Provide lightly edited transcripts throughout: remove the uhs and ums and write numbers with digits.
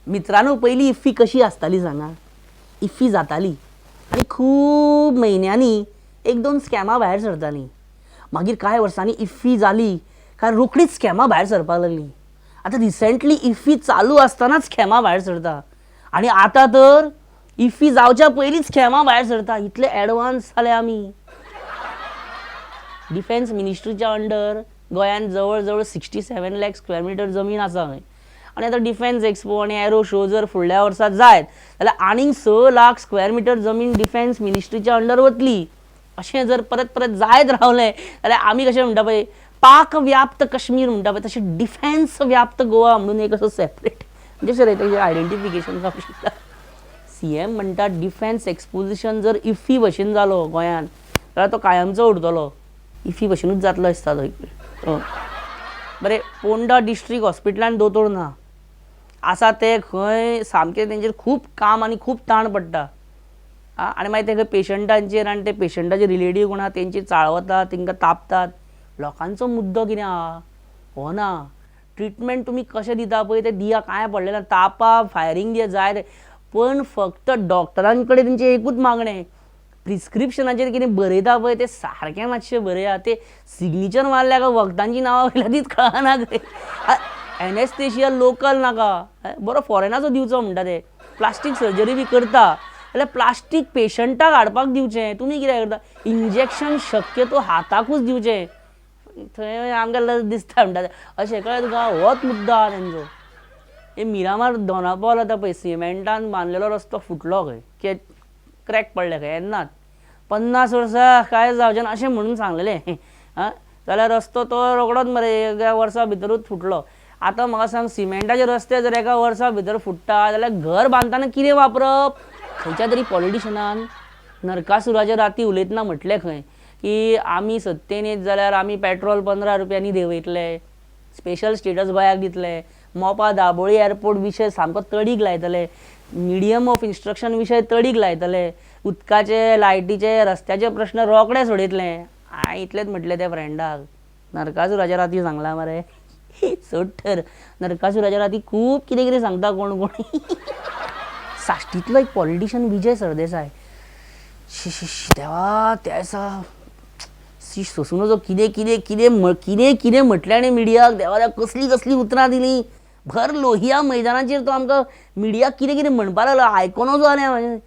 मित्रांनो पहिली इफ्फी कशी आसताली सांगा. इफ्फी जाताली आणि खूब म्हयन्यांनी एक दोन स्कॅमां भायर सरतालीं. मागीर कांय वर्सांनी इफ्फी जाली काय रोखडीच स्कॅमां भायर सरपाक लागलीं. आतां रिसेंटली इफ्फी चालू आसतनाच स्कॅमां भायर सरता आनी आतां तर इफ्फी जावच्या पयलींच स्कॅमां भायर सरता. इतले एडवान्स जाले आमी. डिफेन्स मिनिस्ट्रीच्या अंडर गोंयांत जवळ जवळ 67 लाख स्क्वेअर मिटर जमीन आसा खंय. आनी आतां डिफेन्स एक्सपो आनी एरो शो जर फुडल्या वर्सा जायत जाल्यार आनीक 6 लाख स्क्वेअर मिटर जमीन डिफेन्स मिनिस्ट्रीच्या अंडर वतली. अशें जर परत परत जायत रावलें जाल्यार आमी कशें म्हणटा पळय पाक व्याप्त काश्मीर म्हणटा पळय तशें डिफेन्स व्याप्त गोवा म्हणून एक असो सेपरेट म्हणजे रे तेजें आयडेंटिफिकेशन जावंक शकता. CM म्हणटा डिफेन्स एक्सपोजिशन जर इफ्फी भशेन जालो गोंयांत जाल्यार तो कायमचो उरतलो. इफ्फी भशेनूच जातलो दिसता तो. बरें पोंडा डिस्ट्रिक्ट हॉस्पिटलांत दोतोर ना आसा ते खंय सामकें तेंचेर खूब काम आनी खूब ताण पडटा. आनी मागीर तेंकां पेशंटांचेर आनी ते पेशंटाचे रिलेटीव कोण आहा तेंचेर चाळवतात तेंकां तापतात. लोकांचो मुद्दो कितें आहा हो ना. ट्रिटमेंट तुमी कशें दिता पळय तें दिया कांय पडलें ना. तापाप फायरींग दिया जाय पण फक्त डॉक्टरां कडेन तेंचें एकूच मागणें प्रिस्क्रिप्शनाचेर कितें बरयता पळय तें सारकें मातशें बरया. ते सिग्नेचर मारल्या काय वखदांची नांवां वयल्या तीच कळना खंय. एनेस्थेशिया लोकल नाका बरो फॉरेनाचो दिवचो म्हणटा ते. प्लास्टीक सर्जरी बी करता जाल्यार प्लास्टीक पेशंटाक हाडपाक दिवचें. तुमी कितें करता इंजेक्शन शक्यतो हाताकूच दिवचें. थंय आमकां लज दिसता म्हणटा अशें कळ्ळें तुका होच मुद्दो आहा तेंचो. हे मिरामार दोनापावल आतां पळय सिमेंटान बांदलेलो रस्तो फुटलो खंय क्रॅक पडले खंय येन्नाच 50 वर्सां कांय जावचें ना अशें म्हणून सांगलेलें. जाल्यार रस्तो तो रोखडोच मरे एका वर्सा भितरूच फुटलो. आतां म्हाका सांग सिमेंटाचे रस्ते जर एका वर्सा भितर फुट्टा जाल्यार घर बांदतना कितें वापरप. खंयच्या तरी पॉलिटिशनान नरकासुराचे राती उलयतना म्हटलें खंय की आमी सत्तेन येत जाल्यार आमी पेट्रोल 15 रुपयांनी देंवयतले. स्पेशल स्टेटस गोंयाक दितले. मोपा दाबोळी एअरपोर्ट विशय सामको तडीक लायतले. मिडियम ऑफ इन्स्ट्रक्शन विशय तडीक लायतले. उदकाचे लायटीचे रस्त्याचे प्रश्न रोखडे सोडयतले. हांवें इतलेंच म्हटलें त्या फ्रेंडाक. नरकासुराच्या राती सांगला मरे सोड तर. नरकासुराच्या राती खूब कितें कितें सांगता कोण कोण. साश्टीतलो एक पॉलिटिशियन विजय सरदेसाय देवा त्या दिसा सोसून वचो कितें कितें कितें कितें कितें म्हटलें आनी मिडियाक देवा कसली कसली उतरां दिलीं. भर लोहिया मैदानाचेर तो आमकां मिडियाक कितें कितें म्हणपाक लागलो आयकोनूच जालें हांवें.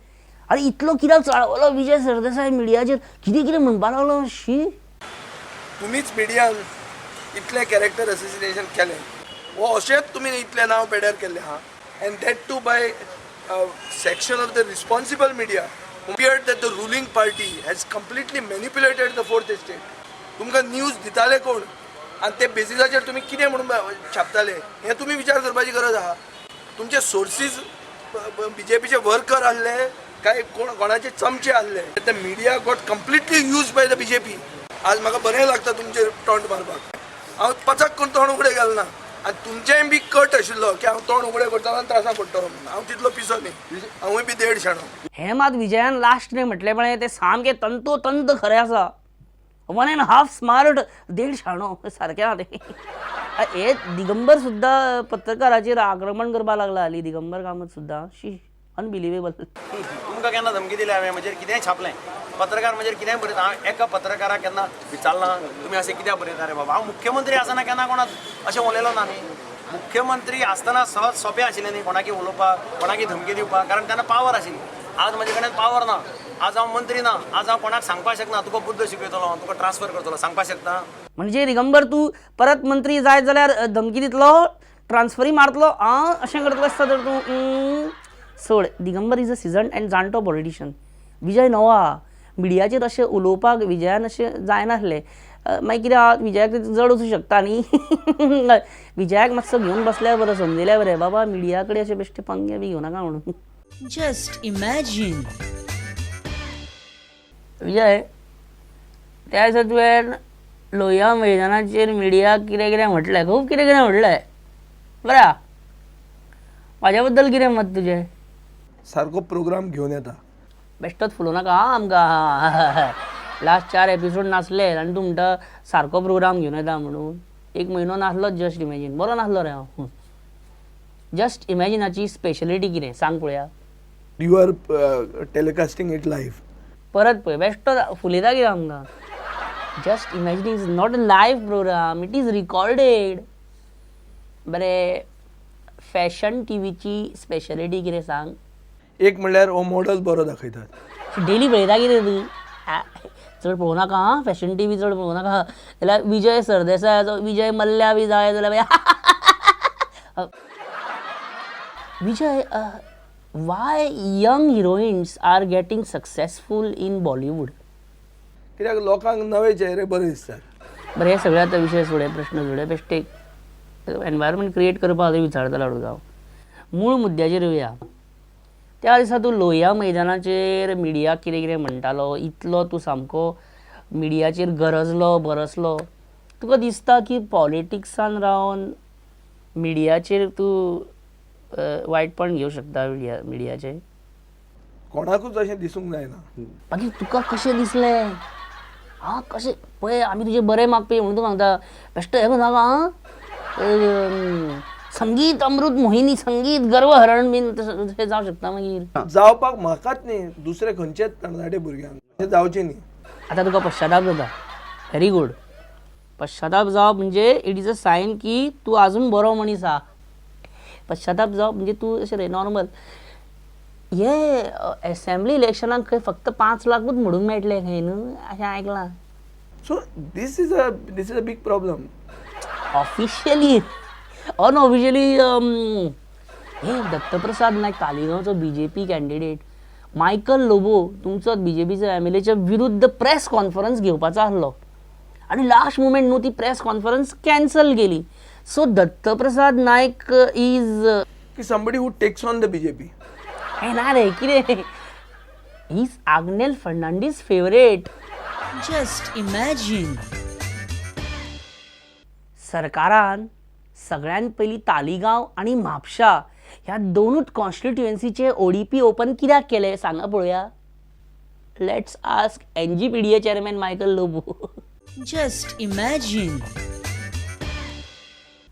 आरे इतलो कित्याक चळवलो विजय सरदेसाय मिडियाचेर कितें कितें म्हणपाक लागलो. शी तुम्हीच मिडियान इतलें कॅरेक्टर असोसिएशन केलें वो अशेंच तुमी इतलें नांव पेड्यार केल्लें आहा and that too by section of the responsible media who appeared that the ruling party has completely manipulated the fourth estate. तुमकां न्यूज दिताले कोण आनी ते बेसिसाचेर तुमी कितें म्हणून छापताले हें तुमी विचार करपाची गरज आहा. तुमचे सोर्सीस BJPचे वर्कर आहले काय कोणाचे चमचे आहले. The media got completely used by the BJP. आज म्हाका बरें लागता तुमचेर टॉन्ट मारपाक. हांव पचाक करून तोंड उगडें घालना आनी तुमचेंय बी कट आशिल्लो की हांव तोंड उगडें करतना त्रासां पडटलो म्हणून. हांव तितलो पिसो न्ही. हांवूय बी देड शाणो. हें मात विजयान लास्ट रे म्हटलें पळय तें सामकें तंतोतंत खरें आसा. 1.5 स्मार्ट देड शाणो सारकें आहा तें. हे दिगंबर सुद्दां पत्रकाराचेर आक्रमण करपाक लागला हालीं. दिगंबर कामत सुद्दां शी अनबिलिवेबल. तुमकां केन्ना धमकी दिली हांवें म्हजेर कितेंय छापलें पत्रकार म्हजेर कितेंय बरयता. हांव एका पत्रकाराक केन्ना विचारना तुमी अशें कित्याक बरयता रे बाबा. हांव मुख्यमंत्री आसतना केन्ना कोणाक अशें उलयलो ना न्ही. मुख्यमंत्री आसतना सहज सोंपें आशिल्लें न्ही कोणाकी उलोवपाक कोणाकी धमकी दिवपाक कारण तेन्ना पावर आशिल्ली. आज म्हजे कडेन पावर ना. आज हांव मंत्री ना. आज हांव कोणाक सांगपाक शकना तुका बुद्ध शिकयतलो तुका ट्रान्सफर करतलो सांगपाक शकता. म्हणजे दिगंबर तूं परत मंत्री जायत जाल्यार धमकी दितलो ट्रान्सफरी मारतलो अशें करतलो आसता तर तूं सोड. Digambar is a season end जाणटो पॉलिटिशियन. विजय नवा मिडियाचेर अशें उलोवपाक विजयान अशें जायनासलें. मागीर कितें आहा विजयाक जड वचूं शकता न्ही. विजयाक मातसो घेवन बसल्यार बरो समजल्यार बरें बाबा मिडिया कडेन अशें बेश्टे पंगे बी घेवं नाका म्हणून. जस्ट इमॅजिन विजय त्या दिसा तुवें लोहिया मैदानाचेर मिडियाक कितें कितें म्हटलें खूब कितें कितें म्हटलें बरा. म्हाज्या बद्दल कितें मत तुजें. सारको प्रोग्राम घेवन येता. बेश्टोच फुलोव नाका आमकां. लास्ट 4 एपिसोड नासले आनी तूं म्हणटा सारको प्रोग्राम घेवन येता म्हणून. 1 म्हयनो नासलोच जस्ट इमॅजीन. बरो नासलो रे हांव. जस्ट इमॅजिनाची स्पेशलिटी कितें सांग पळोवया. You are telecasting it live. परत पळय बेश्टो फुलयता कितें आमकां. Just imagine is not a live programme, it is recorded. बरें फॅशन टीव्हीची स्पेशलिटी कितें सांग. एक म्हणल्यार हो मॉडल बरो दाखयतात. डेली पळयता कितें तूं. चड पळोवं नाका हां, फॅशन टीव्ही चड पळोवं नाका. जाल्यार विजय सरदेसायाचो विजय मल्ल्या बी जाय जाल्यार Vijay why young heroines are getting successful in Bollywood. कित्याक लोकांक नवे चेहरे बरे दिसतात. बरें हे सगळे आतां विशय सोडे, प्रश्न सोडे, बेश्टे एनवायरमेंट क्रिएट करपाक हांव विचारतालो गांव. मूळ मुद्द्याचेर येवया. त्या दिसा तूं लोहिया मैदानाचेर मिडिया कितें कितें म्हणटालो, इतलो तूं सामको मिडियाचेर गरजलो बरसलो. तुका दिसता की पॉलिटिक्सान रावन मिडियाचेर तूं वायटपण घेवं शकता मिडियाचें. कोणाकूच अशें दिसूंक जायना. बाकी तुका कशें दिसलें. हां कशें पळय आमी तुजे बरें मागपी म्हणून तुका सांगता. बेश्टो हें नाका हां. संगीत अमृत मोहिनी, संगीत गर्वहरण बीन तशें जावं शकता मागीर. जावपाक म्हाकाच न्ही, दुसरे खंयचेच तरणाटे भुरग्यांक अशें जावचें न्ही. आतां तुका पश्चाताप जाता. Very good. पश्चाताप जावप म्हणजे इट इज अ सायन की तूं आजून बरो मनीस आहा. पश्चाताप जावप म्हणजे तूं अशें रे नॉर्मल. हे असेंब्ली इलेक्शनाक खंय फक्त 5 लाखूच म्हणूंक मेळटले खंय न्हू अशें आयकलां. So this is a big problem. Officially unofficially हे दत्तप्रसाद नायक तालिगांवचो BJP कॅन्डिडेट मायकल लोबो तुमचो BJPचो MLAच्या विरुद्ध प्रेस कॉन्फरन्स घेवपाचो आसलो आनी लास्ट मुमेंट न्हू ती प्रेस कॉन्फरन्स कॅन्सल केली. सो दत्तप्रसाद नायक इज की somebody who text on the BJP. हे ना रे कितें is Agnel Fernandes favourite. Just imagine. सरकारान सगळ्यात पयलीं तालिगांव आनी म्हापशा ह्या दोनूच कॉन्स्टिट्युएन्सीचे ODP ओपन कित्याक केले सांगा पळोवया. Let's ask NGPDA chairman Michael Lobo. Just imagine.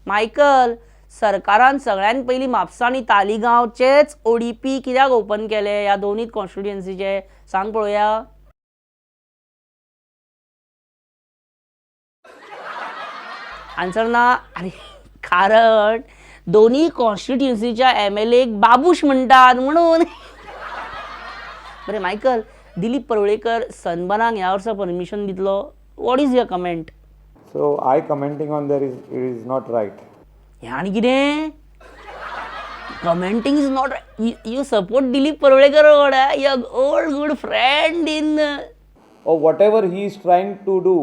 Michael सरकारान सगळ्यात पयलीं म्हापसा आनी तालिगांवचेच ODP कित्याक ओपन केले ह्या दोनूच कॉन्स्टिट्युएन्सीचे सांग पळोवया. आन्सर ना. अरे कारण दोन्ही कॉन्स्टिट्युएन्सीच्या MLAक बाबूश म्हणटात म्हणून. बरें मायकल, दिलीप परुळेकर सनबर्नाक ह्या वर्सा परमिशन दितलो. What is your comment. So I commenting on there is not right. हें आनी कितें commenting is not. You support Dilip Parulekar your old good friend in. Or whatever he is trying to do.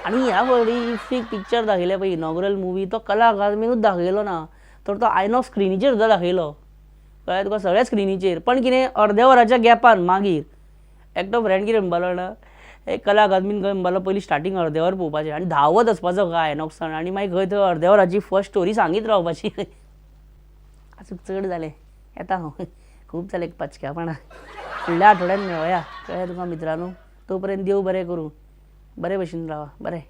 आणि ह्या Verde फिक picture दाखयले पळय inaugural movie तो कला अकादमीनूच दाखयलो ना तर तो आयनॉक्स स्क्रिनीचेर सुद्दां दाखयलो. कळ्ळें तुका सगळ्या स्क्रिनीचेर. पण कितें अर्द्या वराच्या गॅपान मागीर एकटो फ्रेंड कितें म्हणपालो ना एक कला अकादमीन खंय म्हणपालो पयलीं स्टार्टींग अर्द्या वर पळोवपाचें आनी धांवत वचपाचो खंय आयनॉक्सान आनी मागीर खंय थंय अर्द्या वराची फर्स्ट स्टोरी सांगीत रावपाची. आजूक चड जालें येता हांव. खूब जालें पचक्यापणां. फुडल्या आठवड्यान मेळोया कळ्ळें तुका मित्रांनो. तोपर्यंत देव बरें करूं. बरे भशेन रावा. बरें.